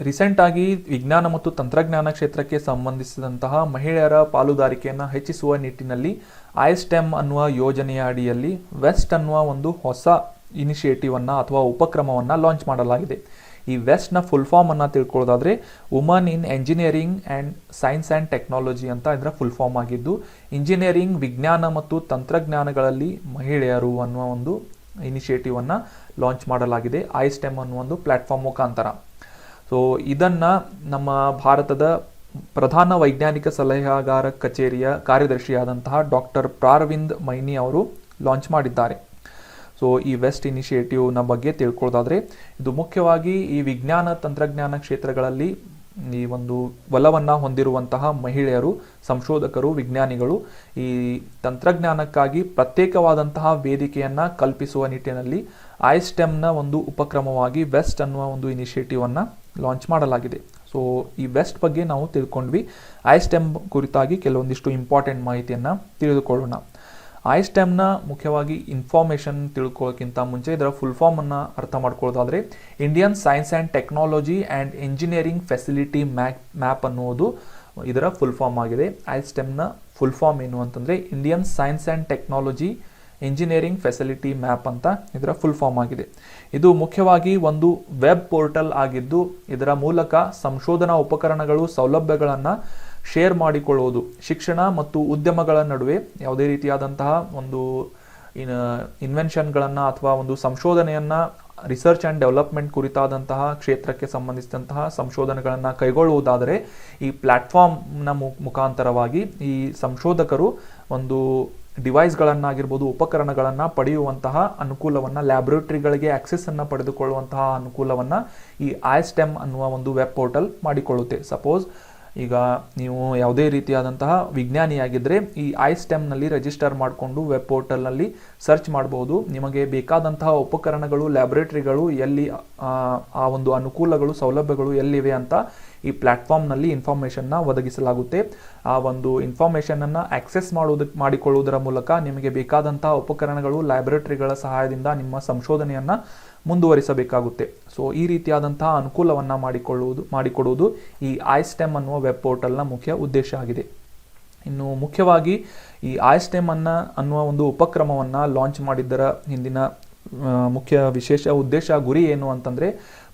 ರೀಸೆಂಟ್ ಆಗಿ ವಿಜ್ಞಾನ ಮತ್ತು ತಂತ್ರಜ್ಞಾನ ಕ್ಷೇತ್ರಕ್ಕೆ ಸಂಬಂಧಿಸಿದಂತಹ ಮಹಿಳೆಯರ ಪಾಲುದಾರಿಕೆಯನ್ನು ಹೆಚ್ಚಿಸುವ ನಿಟ್ಟಿನಲ್ಲಿ ಐಸ್ಟೆಮ್ ಅನ್ನುವ ಯೋಜನೆಯ ಅಡಿಯಲ್ಲಿ ವೆಸ್ಟ್ ಅನ್ನುವ ಒಂದು ಹೊಸ ಇನಿಷಿಯೇಟಿವ್ ಅನ್ನು ಅಥವಾ ಉಪಕ್ರಮವನ್ನು ಲಾಂಚ್ ಮಾಡಲಾಗಿದೆ. ಈ ವೆಸ್ಟ್ನ ಫುಲ್ ಫಾರ್ಮ್ ಅನ್ನು ತಿಳ್ಕೊಳ್ಳೋದಾದ್ರೆ woman in engineering and science and technology ಅಂತ ಇದರ ಫುಲ್ ಫಾರ್ಮ್ ಆಗಿದ್ದು, ಇಂಜಿನಿಯರಿಂಗ್ ವಿಜ್ಞಾನ ಮತ್ತು ತಂತ್ರಜ್ಞಾನಗಳಲ್ಲಿ ಮಹಿಳೆಯರು ಅನ್ನುವ ಒಂದು ಇನಿಷಿಯೇಟಿವ್ ಅನ್ನು ಲಾಂಚ್ ಮಾಡಲಾಗಿದೆ ಐಸ್ಟೆಮ್ ಅನ್ನುವ ಒಂದು ಪ್ಲಾಟ್ಫಾರ್ಮ್ ಮುಖಾಂತರ. ಸೊ ಇದನ್ನು ನಮ್ಮ ಭಾರತದ ಪ್ರಧಾನ ವೈಜ್ಞಾನಿಕ ಸಲಹೆಗಾರ ಕಚೇರಿಯ ಕಾರ್ಯದರ್ಶಿಯಾದಂತಹ ಡಾಕ್ಟರ್ ಪ್ರಾರವಿಂದ್ ಮೈನಿ ಅವರು ಲಾಂಚ್ ಮಾಡಿದ್ದಾರೆ. ಸೊ ಈ ವೆಸ್ಟ್ ಇನಿಷಿಯೇಟಿವ್ನ ಬಗ್ಗೆ ತಿಳ್ಕೊಳ್ಳೋದಾದರೆ, ಇದು ಮುಖ್ಯವಾಗಿ ಈ ವಿಜ್ಞಾನ ತಂತ್ರಜ್ಞಾನ ಕ್ಷೇತ್ರಗಳಲ್ಲಿ ಈ ಒಂದು ಒಲವನ್ನು ಹೊಂದಿರುವಂತಹ ಮಹಿಳೆಯರು, ಸಂಶೋಧಕರು, ವಿಜ್ಞಾನಿಗಳು ಈ ತಂತ್ರಜ್ಞಾನಕ್ಕಾಗಿ ಪ್ರತ್ಯೇಕವಾದಂತಹ ವೇದಿಕೆಯನ್ನು ಕಲ್ಪಿಸುವ ನಿಟ್ಟಿನಲ್ಲಿ ಐಸ್ಟೆಮ್ನ ಒಂದು ಉಪಕ್ರಮವಾಗಿ ವೆಸ್ಟ್ ಅನ್ನುವ ಒಂದು ಇನಿಷಿಯೇಟಿವನ್ನು ಲಾಂಚ್ ಮಾಡಲಾಗಿದೆ. ಸೊ ಈ ವೆಸ್ಟ್ ಬಗ್ಗೆ ನಾವು ತಿಳ್ಕೊಂಡ್ವಿ. ಐಸ್ಟೆಮ್ ಕುರಿತಾಗಿ ಕೆಲವೊಂದಿಷ್ಟು ಇಂಪಾರ್ಟೆಂಟ್ ಮಾಹಿತಿಯನ್ನು ತಿಳಿದುಕೊಳ್ಳೋಣ. ಐಸ್ಟೆಮ್ನ ಮುಖ್ಯವಾಗಿ ಇನ್ಫಾರ್ಮೇಷನ್ ತಿಳ್ಕೊಳ್ಳೋಕ್ಕಿಂತ ಮುಂಚೆ ಇದರ ಫುಲ್ ಫಾರ್ಮನ್ನು ಅರ್ಥ ಮಾಡ್ಕೊಳ್ಳೋದಾದರೆ, Indian science and technology and engineering facility map ಅನ್ನುವುದು ಇದರ ಫುಲ್ ಫಾರ್ಮ್ ಆಗಿದೆ. ಐಸ್ಟೆಮ್ನ ಫುಲ್ ಫಾರ್ಮ್ ಏನು ಅಂತಂದರೆ Indian science and technology engineering facility map ಅಂತ ಇದರ ಫುಲ್ ಫಾರ್ಮ್ ಆಗಿದೆ. ಇದು ಮುಖ್ಯವಾಗಿ ಒಂದು ವೆಬ್ ಪೋರ್ಟಲ್ ಆಗಿದ್ದು, ಇದರ ಮೂಲಕ ಸಂಶೋಧನಾ ಉಪಕರಣಗಳು, ಸೌಲಭ್ಯಗಳನ್ನು ಶೇರ್ ಮಾಡಿಕೊಳ್ಳುವುದು, ಶಿಕ್ಷಣ ಮತ್ತು ಉದ್ಯಮಗಳ ನಡುವೆ ಯಾವುದೇ ರೀತಿಯಾದಂತಹ ಒಂದು ಇನ್ವೆನ್ಷನ್ಗಳನ್ನು ಅಥವಾ ಒಂದು ಸಂಶೋಧನೆಯನ್ನು, ರಿಸರ್ಚ್ ಆ್ಯಂಡ್ ಡೆವಲಪ್ಮೆಂಟ್ ಕುರಿತಾದಂತಹ ಕ್ಷೇತ್ರಕ್ಕೆ ಸಂಬಂಧಿಸಿದಂತಹ ಸಂಶೋಧನೆಗಳನ್ನು ಕೈಗೊಳ್ಳುವುದಾದರೆ ಈ ಪ್ಲ್ಯಾಟ್ಫಾರ್ಮ್ನ ಮುಖಾಂತರವಾಗಿ ಈ ಸಂಶೋಧಕರು ಒಂದು ಡಿವೈಸ್ಗಳನ್ನಾಗಿರ್ಬೋದು, ಉಪಕರಣಗಳನ್ನು ಪಡೆಯುವಂತಹ ಅನುಕೂಲವನ್ನು, ಲ್ಯಾಬೊರೇಟರಿಗಳಿಗೆ ಆಕ್ಸೆಸ್ಸನ್ನು ಪಡೆದುಕೊಳ್ಳುವಂತಹ ಅನುಕೂಲವನ್ನು ಈ ಐಸ್ಟೆಮ್ ಅನ್ನುವ ಒಂದು ವೆಬ್ ಪೋರ್ಟಲ್ ಮಾಡಿಕೊಳ್ಳುತ್ತೆ. ಸಪೋಸ್ ಈಗ ನೀವು ಯಾವುದೇ ರೀತಿಯಾದಂತಹ ವಿಜ್ಞಾನಿಯಾಗಿದ್ದರೆ ಈ ಐಸ್ಟೆಮ್ನಲ್ಲಿ ರಿಜಿಸ್ಟರ್ ಮಾಡಿಕೊಂಡು ವೆಬ್ ಪೋರ್ಟಲ್ನಲ್ಲಿ ಸರ್ಚ್ ಮಾಡಬಹುದು. ನಿಮಗೆ ಬೇಕಾದಂತಹ ಉಪಕರಣಗಳು, ಲ್ಯಾಬೊರೇಟರಿಗಳು ಎಲ್ಲಿ, ಆ ಒಂದು ಅನುಕೂಲಗಳು, ಸೌಲಭ್ಯಗಳು ಎಲ್ಲಿವೆ ಅಂತ ಈ ಪ್ಲ್ಯಾಟ್ಫಾರ್ಮ್ನಲ್ಲಿ ಇನ್ಫಾರ್ಮೇಷನ್ನ ಒದಗಿಸಲಾಗುತ್ತೆ. ಆ ಒಂದು ಇನ್ಫಾರ್ಮೇಷನನ್ನು ಆಕ್ಸೆಸ್ ಮಾಡಿಕೊಳ್ಳುವುದರ ಮೂಲಕ ನಿಮಗೆ ಬೇಕಾದಂತಹ ಉಪಕರಣಗಳು, ಲ್ಯಾಬೊರೇಟರಿಗಳ ಸಹಾಯದಿಂದ ನಿಮ್ಮ ಸಂಶೋಧನೆಯನ್ನು ಮುಂದುವರಿಸಬೇಕಾಗುತ್ತೆ. ಸೊ ಈ ರೀತಿಯಾದಂತಹ ಅನುಕೂಲವನ್ನು ಮಾಡಿಕೊಡುವುದು ಈ ಐಸ್ಟೆಮ್ ಅನ್ನುವ ವೆಬ್ ಪೋರ್ಟಲ್ನ ಮುಖ್ಯ ಉದ್ದೇಶ ಆಗಿದೆ. ಇನ್ನು ಮುಖ್ಯವಾಗಿ ಈ ಐಸ್ಟೆಮ್ ಅನ್ನುವ ಒಂದು ಉಪಕ್ರಮವನ್ನು ಲಾಂಚ್ ಮಾಡಿದ್ದರ ಹಿಂದಿನ ಮುಖ್ಯ ವಿಶೇಷ ಉದ್ದೇಶ, ಗುರಿ ಏನು ಅಂತಂದರೆ,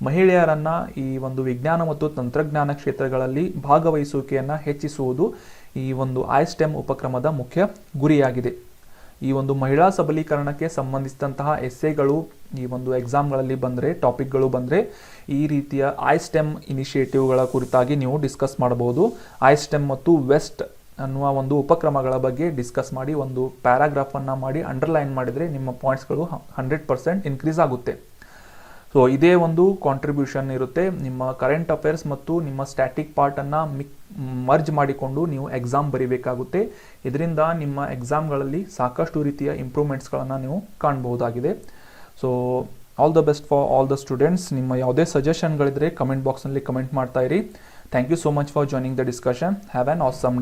ಮಹಿಳೆಯರನ್ನು ಈ ಒಂದು ವಿಜ್ಞಾನ ಮತ್ತು ತಂತ್ರಜ್ಞಾನ ಕ್ಷೇತ್ರಗಳಲ್ಲಿ ಭಾಗವಹಿಸುವಿಕೆಯನ್ನು ಹೆಚ್ಚಿಸುವುದು ಈ ಒಂದು ಐಸ್ಟೆಮ್ ಉಪಕ್ರಮದ ಮುಖ್ಯ ಗುರಿಯಾಗಿದೆ. ಈ ಒಂದು ಮಹಿಳಾ ಸಬಲೀಕರಣಕ್ಕೆ ಸಂಬಂಧಿಸಿದಂತಹ ಎಸ್ಸೆಗಳು ಈ ಒಂದು ಎಕ್ಸಾಮ್ಗಳಲ್ಲಿ ಬಂದರೆ, ಟಾಪಿಕ್ಗಳು ಬಂದರೆ ಈ ರೀತಿಯ ಐಸ್ಟೆಮ್ ಇನಿಷಿಯೇಟಿವ್ಗಳ ಕುರಿತಾಗಿ ನೀವು ಡಿಸ್ಕಸ್ ಮಾಡಬಹುದು. ಐಸ್ಟೆಮ್ ಮತ್ತು ವೆಸ್ಟ್ ಅನ್ನುವ ಒಂದು ಉಪಕ್ರಮಗಳ ಬಗ್ಗೆ ಡಿಸ್ಕಸ್ ಮಾಡಿ ಒಂದು ಪ್ಯಾರಾಗ್ರಾಫನ್ನು ಮಾಡಿ ಅಂಡರ್ಲೈನ್ ಮಾಡಿದರೆ ನಿಮ್ಮ ಪಾಯಿಂಟ್ಸ್ಗಳು 100% ಇನ್ಕ್ರೀಸ್ ಆಗುತ್ತೆ. ಸೊ ಇದೇ ಒಂದು ಕಾಂಟ್ರಿಬ್ಯೂಷನ್ ಇರುತ್ತೆ. ನಿಮ್ಮ ಕರೆಂಟ್ ಅಫೇರ್ಸ್ ಮತ್ತು ನಿಮ್ಮ ಸ್ಟ್ಯಾಟಿಕ್ ಪಾರ್ಟನ್ನು ಮರ್ಜ್ ಮಾಡಿಕೊಂಡು ನೀವು ಎಕ್ಸಾಮ್ ಬರೀಬೇಕಾಗುತ್ತೆ. ಇದರಿಂದ ನಿಮ್ಮ ಎಕ್ಸಾಮ್ಗಳಲ್ಲಿ ಸಾಕಷ್ಟು ರೀತಿಯ ಇಂಪ್ರೂವ್ಮೆಂಟ್ಸ್ಗಳನ್ನು ನೀವು ಕಾಣಬಹುದಾಗಿದೆ. So all the best for all the students. ನಿಮ್ಮ ಯಾವುದೇ ಸಜೆಷನ್ಗಳಿದ್ರೆ ಕಮೆಂಟ್ ಬಾಕ್ಸ್ನಲ್ಲಿ ಕಮೆಂಟ್ ಮಾಡ್ತಾ ಇರಿ. Thank you so much for joining the discussion. Have an awesome